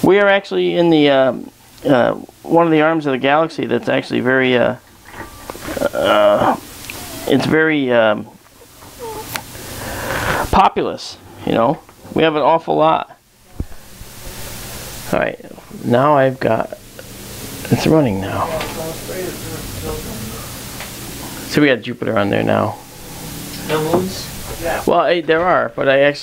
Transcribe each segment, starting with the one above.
We are actually in the one of the arms of the galaxy that's actually very it's very populous. You know, we have an awful lot. All right, now I've got it's running now. So we got Jupiter on there now. No moons? Well, there are, but I have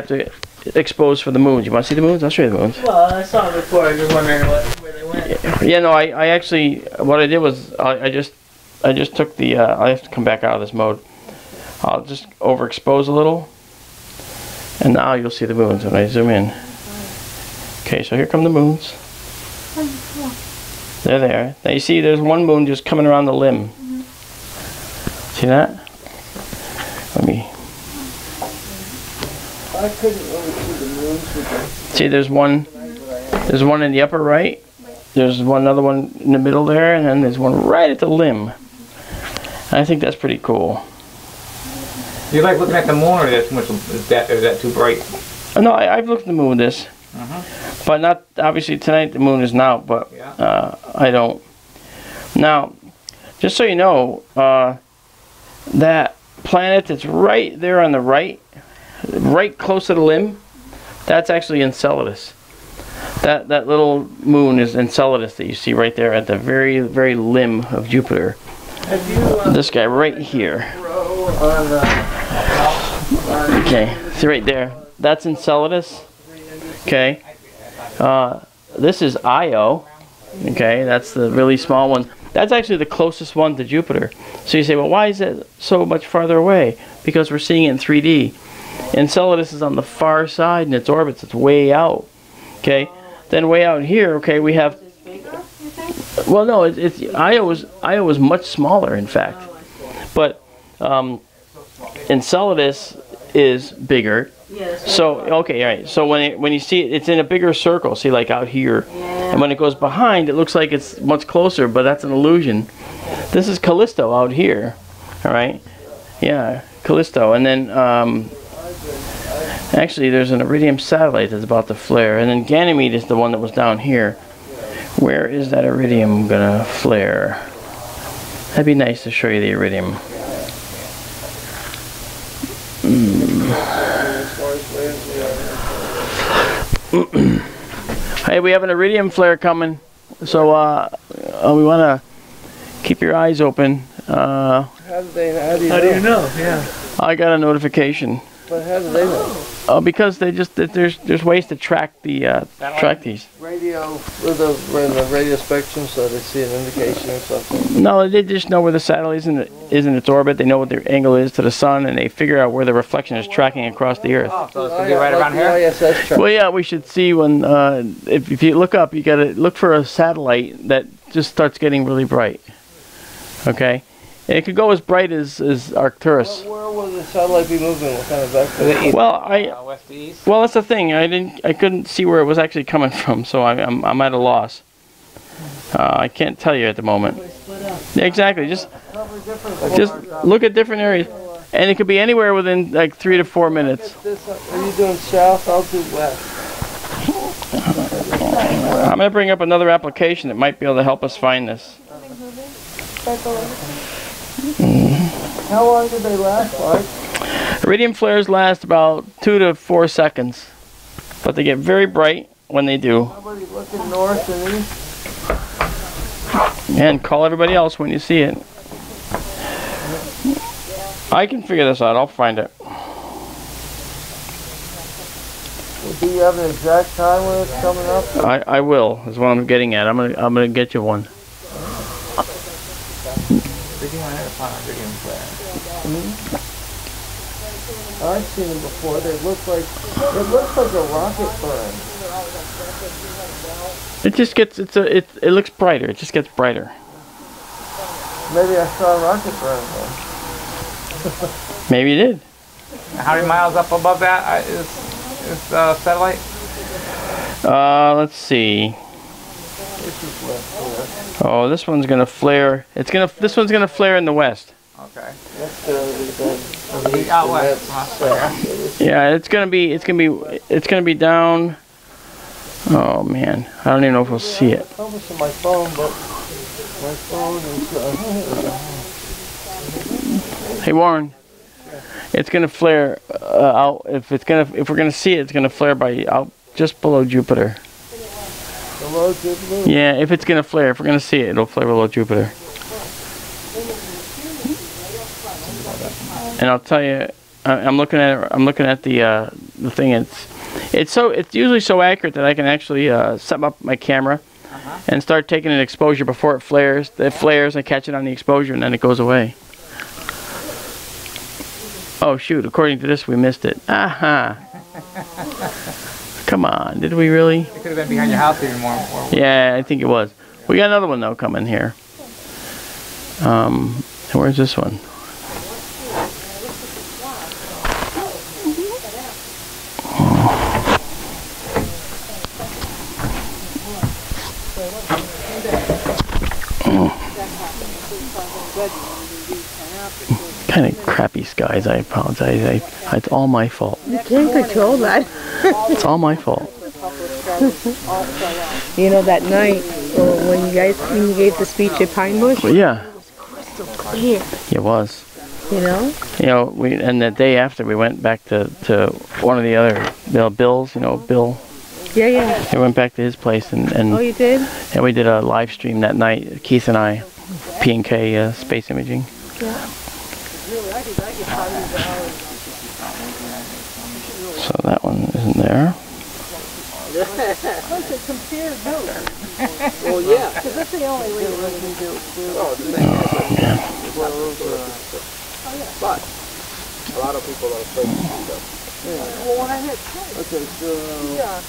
to expose for the moons. You want to see the moons? I'll show you the moons. Well, I saw them before. I was just wondering where they went. Yeah, no, I actually, what I did was I just took the. I have to come back out of this mode. I'll just overexpose a little, and now you'll see the moons when I zoom in. Okay, so here come the moons. They're there. Now you see, there's one moon just coming around the limb. See that? Let me. I couldn't really see the moons with the... See, there's one in the upper right. There's another one in the middle there, and then there's one right at the limb. I think that's pretty cool. Do you like looking at the moon, or is that too bright? No, I've looked at the moon with this, but not obviously tonight. The moon isn't out, but I don't. Now, just so you know, that planet that's right there on the right close to the limb, that's actually Enceladus. That little moon is Enceladus that you see right there at the very, very limb of Jupiter. Have you, this guy right here. Okay, see right there. That's Enceladus. Okay. This is Io. Okay, that's the really small one. That's actually the closest one to Jupiter. So you say, well, why is it so much farther away? Because we're seeing it in 3D. Enceladus is on the far side in its orbits. It's way out. Okay. Then way out here, okay, we have. Well, no, Io was much smaller, in fact. But Enceladus is bigger. So okay, all right. So when you see it, it's in a bigger circle. See, like out here, and when it goes behind, it looks like it's much closer, but that's an illusion. This is Callisto out here. All right. Yeah, Callisto, and then actually there's an Iridium satellite that's about to flare, and then Ganymede is the one that was down here. Where is that Iridium gonna flare? That'd be nice to show you the Iridium. Hey, we have an Iridium flare coming, so we want to keep your eyes open. How do you know? Yeah. I got a notification. But how do they know? Because they just there's ways to track the track these. Radio with the radio spectrum, so they see an indication or something. No, they just know where the satellite is in its orbit. They know what their angle is to the sun, and they figure out where the reflection is tracking across the Earth. Oh, so it's gonna be right around here. Well, yeah, we should see when if you look up, you gotta look for a satellite that just starts getting really bright. Okay. It could go as bright as Arcturus. Where will the satellite be moving? What kind of vector? Well, west to east. Well, that's the thing. I couldn't see where it was actually coming from, so I'm at a loss. I can't tell you at the moment. Yeah, exactly. Just look at different areas, and it could be anywhere within like 3 to 4 minutes. Are you doing south? I'll do west. I'm going to bring up another application that might be able to help us find this. How long do they last, Mark? Iridium flares last about 2 to 4 seconds, but they get very bright when they do. Somebody looking north and east? And call everybody else when you see it. I can figure this out. I'll find it. Do you have an exact time when it's coming up? I will. Is what I'm getting at. I'm gonna get you one. I've seen them before. They look like it looks like a rocket burn. It just gets it looks brighter. It just gets brighter. Maybe I saw a rocket burn though. Maybe you did. How many miles up above that is satellite? Let's see. Oh, this one's gonna flare. This one's gonna flare in the west. Okay. Out west. Yeah, it's gonna be down. Oh man, I don't even know if we'll see it. Published on my phone, but my phone is. Hey Warren, it's gonna flare out. If we're gonna see it, it's gonna flare by out just below Jupiter. Below Jupiter? Yeah, if it's gonna flare, if we're gonna see it, it'll flare below Jupiter. And I'll tell you, I'm looking at it. I'm looking at the thing. It's usually so accurate that I can actually set up my camera and start taking an exposure before it flares. It flares, I catch it on the exposure, and then it goes away. Oh shoot! According to this, we missed it. Aha! Come on, did we really? It could have been behind your house even more. Yeah, I think it was. We got another one though coming here. Where's this one? Kind of crappy skies. I apologize. It's all my fault. You can't control that. It's all my fault. You know, that night when you gave the speech at Pine Bush, Well, yeah, it was crystal clear. it was. You know? You know, and the day after we went back to one of the other Bill's. You know, Bill. Yeah, yeah. We went back to his place and Oh, you did? and we did a live stream that night. Keith and I, P&K Space Imaging. Yeah. So that one isn't there. Well, yeah. Because that's the only way we can do it. Oh man. But a lot of people are afraid to do that. Well, when I had kids. Okay, so. Yeah.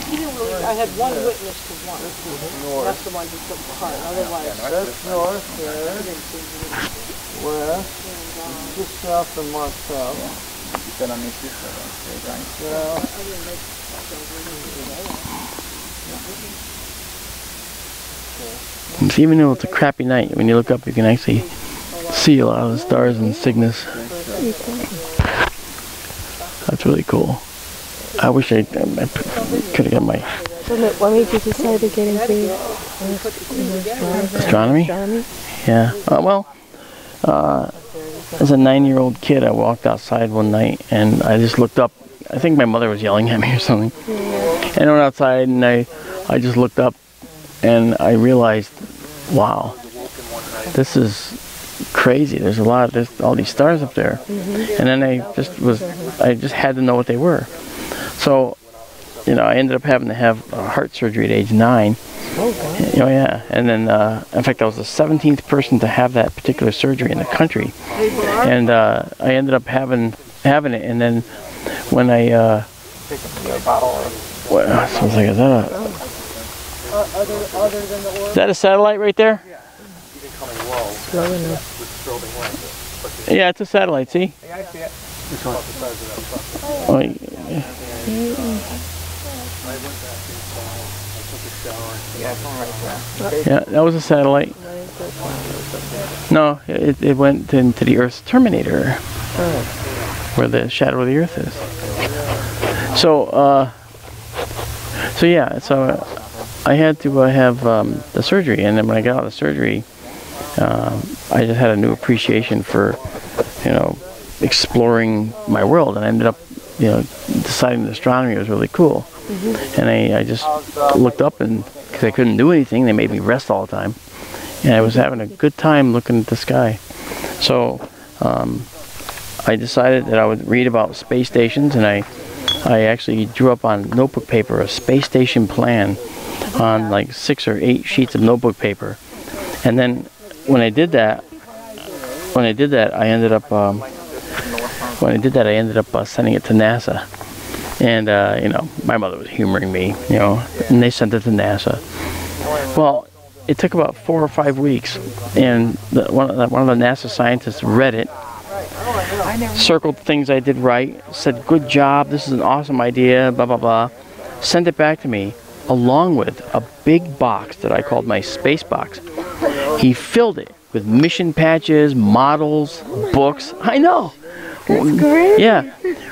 I had one witness to one. That's the one who took the part. Otherwise, that's north there. West. Just south of Martel. So even though it's a crappy night, when you look up, you can actually see a lot of the stars in Cygnus. That's really cool. I wish I could have got my What made you decide to get into astronomy. astronomy? Yeah. As a 9-year-old kid, I walked outside one night and I just looked up. I think my mother was yelling at me or something. And I went outside and I just looked up and I realized, wow, this is crazy. There's all these stars up there. And then I just had to know what they were. So, you know, I ended up having to have heart surgery at age 9. Oh yeah, and then in fact I was the 17th person to have that particular surgery in the country, and I ended up having it. And then when I well, so I was like, is that a satellite right there? Yeah, it's a satellite. See? Yeah, I see it. Oh, yeah. Yeah, that was a satellite. No, it went into the Earth's terminator, where the shadow of the Earth is. So, so I had to have the surgery, and then when I got out of the surgery, I just had a new appreciation for, you know, exploring my world, and I ended up, you know, deciding that astronomy was really cool. And I just looked up, and because I couldn't do anything, they made me rest all the time, and I was having a good time looking at the sky. So I decided that I would read about space stations, and I actually drew up on notebook paper a space station plan on like 6 or 8 sheets of notebook paper. And then when I did that, I ended up sending it to NASA. And you know, my mother was humoring me, you know, and they sent it to NASA. Well, it took about 4 or 5 weeks, and one of the NASA scientists read it, circled things I did right, said, "Good job, this is an awesome idea, blah, blah, blah," sent it back to me, along with a big box that I called my space box. He filled it with mission patches, models, books. I know. That's great. Yeah.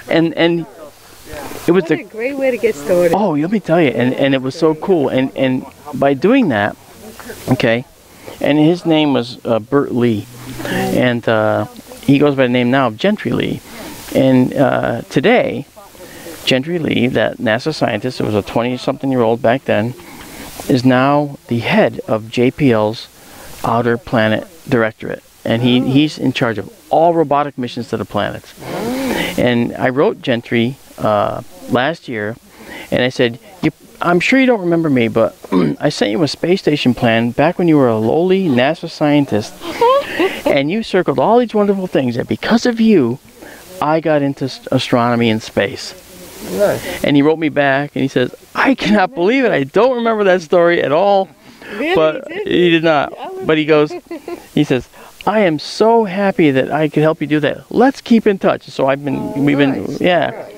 And It was What a great way to get started. oh, let me tell you, and it was so cool. And by doing that, okay, and his name was Bert Lee, and he goes by the name now of Gentry Lee. And today, Gentry Lee, that NASA scientist, who was a 20-something-year-old back then, is now the head of JPL's Outer Planet Directorate. And he's in charge of all robotic missions to the planets. And I wrote Gentry last year, and I said, I'm sure you don't remember me, but I sent you a space station plan back when you were a lowly NASA scientist, and you circled all these wonderful things, that because of you, I got into astronomy and space. Nice. And he wrote me back, and he says, I cannot believe it. I don't remember that story at all. Really? But he did not. But he says, I am so happy that I could help you do that. Let's keep in touch. So we've been, yeah.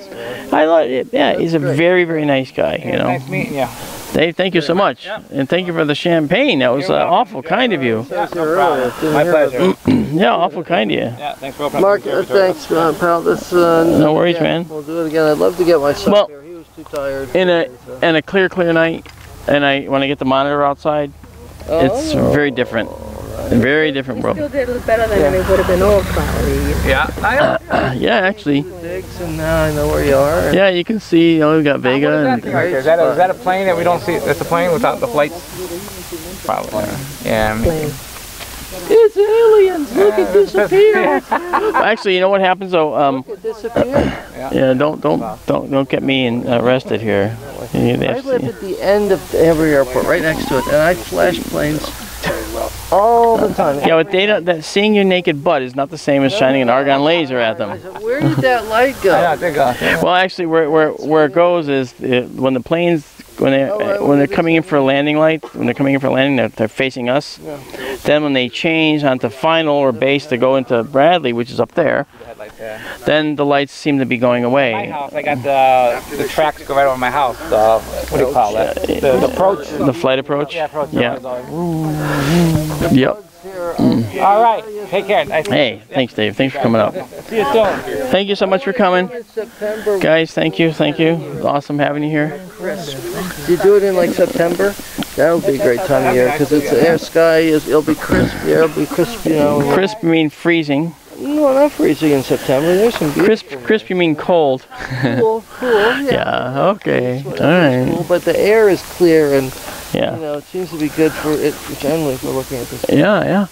I like it. Yeah, he's a very, very nice guy, you know. Nice meeting you. Dave, thank you so much. And thank you for the champagne. That was awful kind of you. Yeah, no problem. My pleasure. Yeah, awful kind of you. Yeah, thanks for opening Mark, up. thanks, pal. This, No worries, yeah, man. We'll do it again. I'd love to get my son Well, here. He was too tired. In a clear night, and when I get the monitor outside, it's very different. Very different world. Still did look better than it would have been all cloudy. Yeah, Yeah, actually. Digs, and now I know where you are. Yeah, you can see, you know, we've got Vega. What is that And, thing right there? Is that a plane that we don't see? That's a plane without the flights? Probably. Yeah. it's aliens! Look, it disappeared! Actually, you know what happens though? It disappeared. Yeah, don't get me arrested here. I live at the end of every airport, right next to it, and I flash planes all the time. Yeah, but that seeing your naked butt is not the same as shining an argon laser at them. Where did that light go? I think, Well, actually, where it goes is when the planes when they're coming in for a landing they're facing us. Yeah. Then when they change onto final or base to go into Bradley, which is up there, then the lights seem to be going away. my house, I got the tracks go right over my house. What do you call that? The approach. The flight approach. Yeah, approach. Yeah. Yep. All right. Take care. Hey, thanks, Dave. Thanks for coming up. See you soon. Thank you so much for coming. September. Guys, thank you. Awesome having you here. You do it in like September? That'll be a great time of year because it's air sky. It'll be crisp. The air will be crisp, you know. Crisp mean freezing. No, not freezing in September. There's some beautiful. Crisp you mean cold. Cool, yeah. Yeah, okay. All right. Cool, but the air is clear and Yeah. you know it seems to be good for it generally for looking at this. Yeah.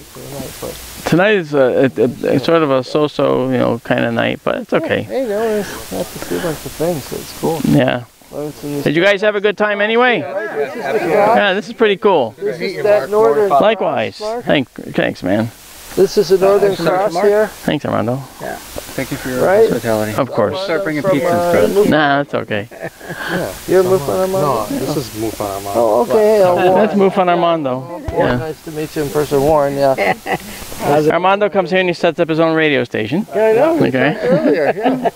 But, Tonight is a sort of a so-so, you know, kind of night, but it's okay. hey, no, I have to see a bunch of things, so it's cool. Yeah. Did you guys have a good time anyway? Yeah, this is pretty cool. This is that northern. Likewise. Cross, Mark. Thanks, man. This is the northern cross here, Thanks, Armando. Thank you for your right? hospitality. Of course. Start bringing From, pizza and stuff. Nah, that's okay. You're Mufan Armando? This is Mufan Armando. Oh, okay. Warren. Let's move on Armando. Warren, Yeah. nice to meet you in person, Warren. Yeah. Armando comes here and he sets up his own radio station. Yeah, I know. Okay. Earlier, yeah.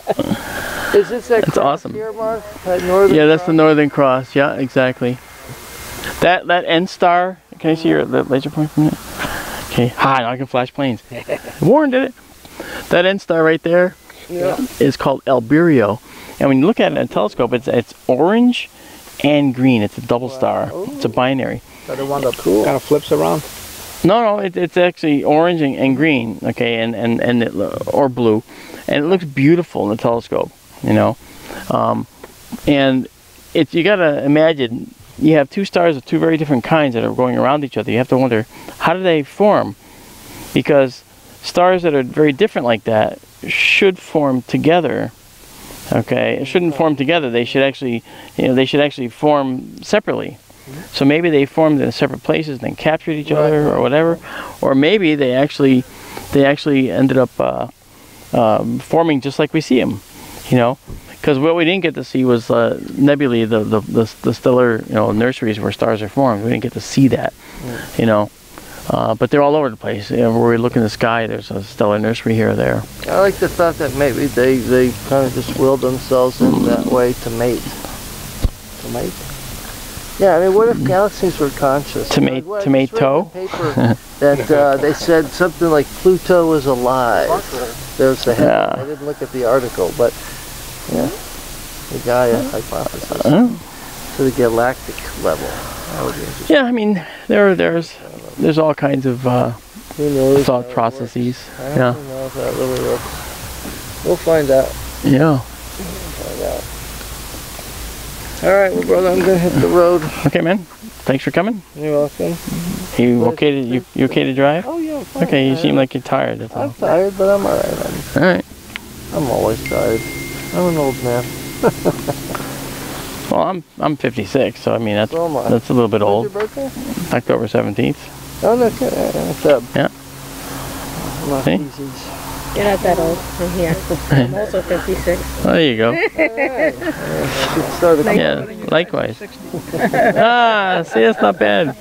Is this that That's cross awesome. here, Mark? That northern Yeah, that's the cross? Northern Cross. Yeah, exactly. That N star. Can I see your laser point from there? Okay. Hi, now I can flash planes. Warren did it. That N star right there is called Alberio, and when you look at it in a telescope, it's orange and green. It's a double star. It's a binary. So the one that kind of flips around? No, it's actually orange and green. Okay, or blue, and it looks beautiful in the telescope. You know, and you gotta imagine. You have two stars of two very different kinds that are going around each other. You have to wonder, how do they form? Because stars that are very different like that should form together. Okay, it shouldn't form together. They should actually, form separately. So maybe they formed in separate places and then captured each other or whatever, or maybe they actually ended up forming just like we see them. You know. Because what we didn't get to see was nebulae, the stellar, nurseries where stars are formed. We didn't get to see that, but they're all over the place. Where we look in the sky, there's a stellar nursery here or there. I like the thought that maybe they kind of just willed themselves in that way to mate. To mate? Yeah, I mean, what if galaxies were conscious? Tomato? I read in a paper that they said something like Pluto was alive. There's the headline. I didn't look at the article, but yeah. the Gaia hypothesis to the galactic level. That would be interesting. Yeah, I mean, there's all kinds of Who knows thought how it processes. works. Yeah. Who knows how it really works. We'll find out. Yeah. Find out. All right, well, brother, I'm gonna hit the road. Okay, man. Thanks for coming. You're welcome. You okay to you okay to drive? Oh yeah, I'm fine. Okay, you seem like you're tired. That's all. I'm tired, but I'm alright. All right. I'm always tired. I'm an old man. Well, I'm 56, so I mean that's So am I. that's a little bit When's old. your birthday? October 17th. Oh, no, Feb. Yeah. I'm not See? species. You're not that old from here. I'm also 56. Oh, there you go. Yeah, likewise. Ah, see, that's not bad.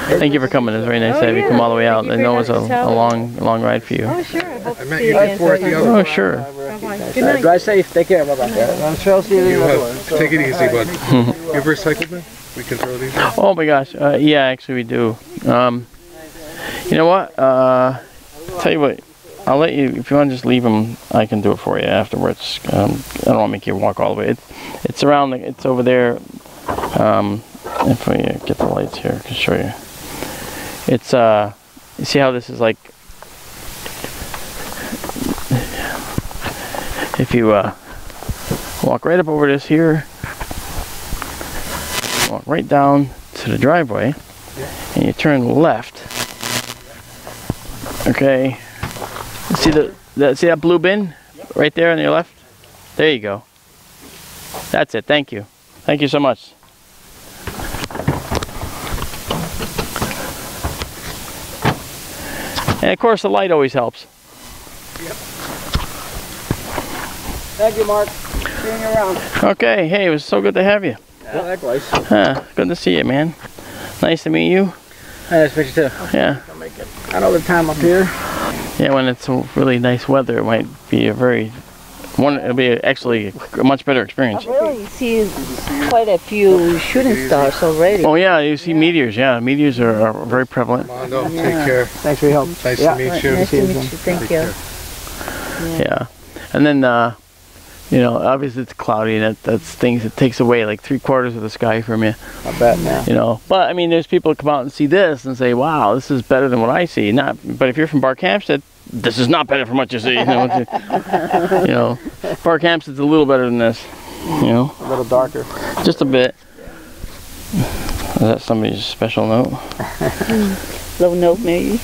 Thank you for coming. It's very nice to have you come all the way out. I know it was a long ride for you. Oh, sure. I hope to met see you you again before at the sometime. other Oh, sure. Bye-bye. Good night. Drive safe. Take care. Bye-bye. I'm sure I'll see you You another one. So, take it easy, bud. You ever recycled them? We can throw these. Oh my gosh. Yeah, actually we do. You know what? Tell you what. I'll let you, if you want to just leave them, I can do it for you afterwards. I don't want to make you walk all the way. It's around, it's over there. If we get the lights here, I can show you. It's, you see how this is like, if you walk right up over this here, walk right down to the driveway, and you turn left, okay? See see that blue bin right there on your left? There you go. That's it. Thank you. Thank you so much. And of course the light always helps. Yep. Thank you, Mark. Seeing you around. Okay. Hey, it was so good to have you. Yeah, likewise. Good to see you, man. Nice to meet you. Nice to meet you too. Yeah. I know the time up here. Yeah, when it's really nice weather, it might be it'll be actually a much better experience. Really, you see quite a few shooting stars already. Oh yeah, you see meteors. Yeah, meteors are very prevalent. Mondo, take care. Thanks for your help. Nice to meet you. Nice to meet you. Thank you. Yeah, and then you know, obviously it's cloudy, and that's things that takes away like 3/4 of the sky from you. Not bad now. You know, but I mean, there's people who come out and see this and say, "Wow, this is better than what I see." But if you're from Barkhamsted, this is not better from what you see. You know, Barkhamsted's a little better than this. You know, A little darker. just a bit. Is that somebody's special note? Low note maybe.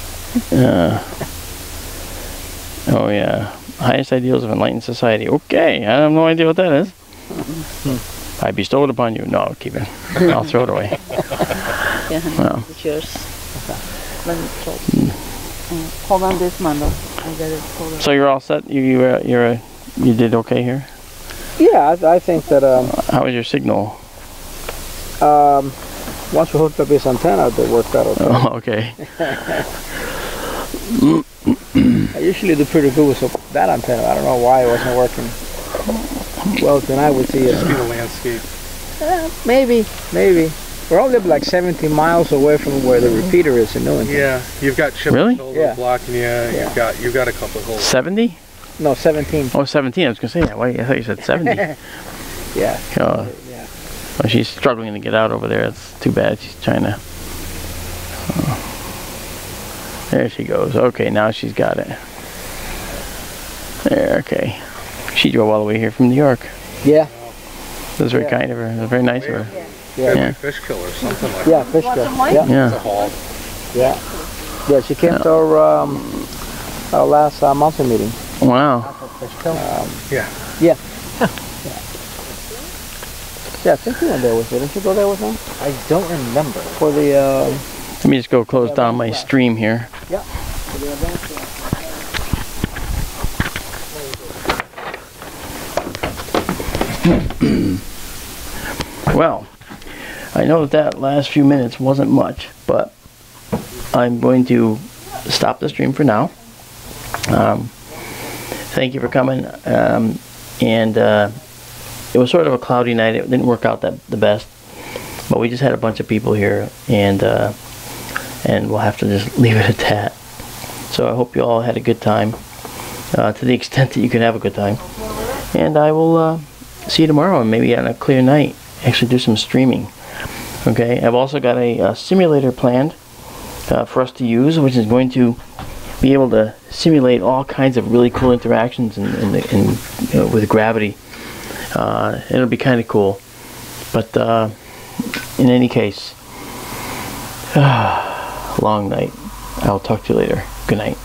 Oh yeah. Highest ideals of enlightened society. Okay, I have no idea what that is. I bestow it upon you. No, keep it. I'll throw it away. Yeah, Well. it's yours. Let me hold on this, Mando. I got it. Hold on. So you're all set? You did okay here? Yeah, I think that How was your signal? once we hooked up this antenna, it worked out okay. Oh, okay. I usually do pretty good with that antenna. I don't know why it wasn't working. Well, then I would see it. See the landscape. Maybe. We're only like 70 miles away from where the repeater is in Newington. Yeah, you've got chip Really? shoulder Yeah. blocking you. Yeah. You've got a couple of holes. 70? No, 17. Oh, 17. I was going to say that. Wait, I thought you said 70. Yeah. Oh, Yeah. well, she's struggling to get out over there. It's too bad. She's trying to... There she goes. Okay, now she's got it. There, okay. She drove all the way here from New York. Yeah. That was very kind of her. It was very nice of her. Gotta Yeah. be fish killer or something like Yeah, fish kill. Yeah. Yeah. that. Haul. Yeah. Yeah, she came to our last monthly meeting. Wow. Yeah. Yeah. Yeah, I think you went there with her. Didn't you go there with her? I don't remember. For the, Let me just go close down my stream here. yeah. Well, I know that last few minutes wasn't much, but I'm going to stop the stream for now. Thank you for coming. It was sort of a cloudy night. It didn't work out the best, but we just had a bunch of people here, and we'll have to just leave it at that. So I hope you all had a good time, to the extent that you can have a good time. And I will see you tomorrow, and maybe on a clear night, actually do some streaming. Okay, I've also got a simulator planned for us to use, which is going to be able to simulate all kinds of really cool interactions with gravity. It'll be kind of cool. But in any case, long night. I'll talk to you later. Good night.